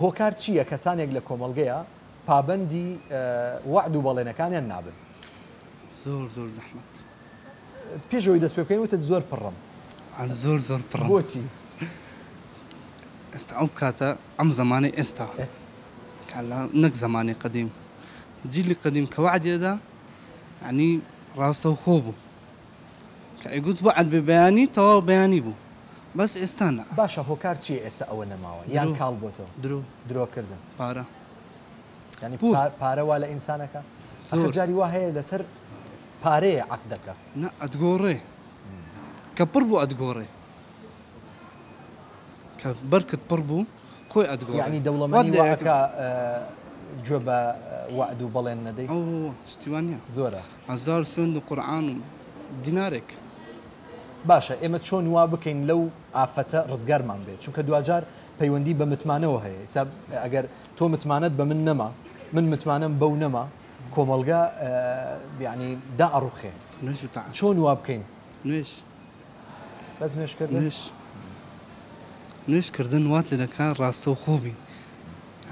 هۆکار چییە کەسانێک لە کۆمەڵگەیە پابەندی وعد و بەڵێنەکانیان نابن؟ زۆر زەحمەت. پێشەوەی دەست پێ بکەین وتت زۆر پڕم. زۆر پڕم. بۆچی؟ ئێستا ئەو کاتە ئەم زمانی ئێستا نەک زمانی قدیم جیلی قدیم کە وعدێدا یعنی ڕاستە و خۆ بوو کە ئەیگوت وعد بە بەیانی تەواو بەیانی بوو بەس ئێستا نە. باشە هۆکار چییە ئێستا ئەوە نەماوە یان کاڵ بۆتەوە؟ درۆکردن پارە ینی پارەوا لە ئینسانەکە جاری وا هەیە لەسەر پارەیە عەقدەکە نە ئەتگۆڕێ کە پڕ بوو ئەتگۆڕێ کە بەرکت پڕ بوو خۆی ئەتگۆڕێ. یعنی دەوڵەمەندی واکە گوێ بە وعد و بەڵێن نەدەی؟ ئەو شتیوانە زۆرە. 1000 سوێند و قورئان و دینارێک. باشە ئێمە چۆن وا بکەین لەو ئافەتە ڕزگارمان بێت چونکە دوجار پەیوەندی بە متمانەوە هەیە ئەگەر تۆ متمانەت بە من نەما من متمانەم بەو نەما کۆمەڵگا یعنی دا ئەڕوخێ چۆن وا بکەین؟ نوێش بەس نوێشکردن نوێشکردن وات لە دەکات ڕاستە و خۆبی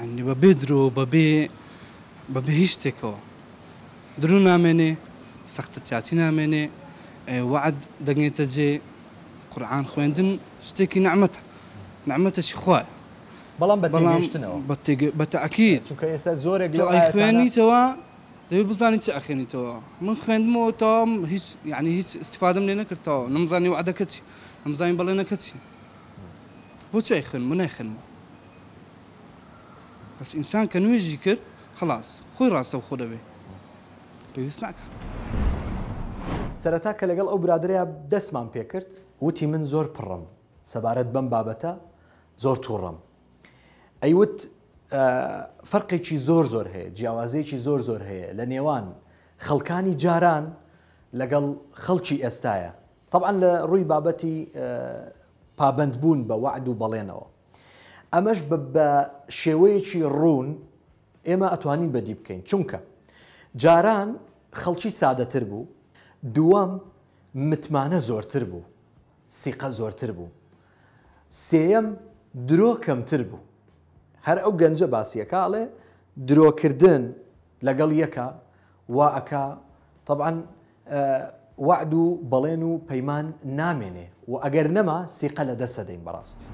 ینی بەبێ درۆ بەبێ هیچ شتێکەوە درۆ نامێنێ سەختەتیاتی نامێنێ وعد دەگنێتە جێ قورئان خوێندن شتێکی نعمەتەشی خوایە بەڵام بەتێگەیشتنەوە بە تەئەکید چونکە ئێستا زۆرێک لەو خوێنیتەوە دەبێت بزانیت چ ئەخوێنیتەوە. من خوێندمەوە تەواو هیچ استفادەم لێ نەکردەوە نەمزانی وعدەکە چی نەمزانی بەڵێنەکە چی بۆچی ئەیخوێن من نایخوێنمەوە بەس ئینسان کە نوێژی کرد خلاص خۆی ڕاستە و خۆ دەبێ پێویست ناکات. سەرەتا کە لەگەڵ ئەو برادرەیە دەستمان پێکرد وتی من زۆر پڕم سەبارەت بەم بابەتە زۆر تووڕم ئەیوت فەرقێکی زۆر هەیە جیاوازەیەکی زۆر هەیە لە نێوان خەڵکانی جاران لەگەڵ خەڵکی ئێستایە طبعا لە ڕووی بابەتی پابەندبوون بە وعد و بەڵێنەوە ئەمەش بە شێوەیەکی ڕوون ئێمە ئەتوانین بەدی بکەین چونکە جاران خەڵکی سادەتر بوو دووەم متمانە زۆرتر بوو سیقە زۆرتر بوو سێیەم درۆ کەمتر بوو هەر ئەو گەنجە باسیەکاڵێ درۆکردن لەگەڵ یەکە وا ئەکا طبعا وعد و بەڵێن و پەیمان نامێنێ و ئەگەر نەما سیقە لە دەسەدەین بەڕاستی.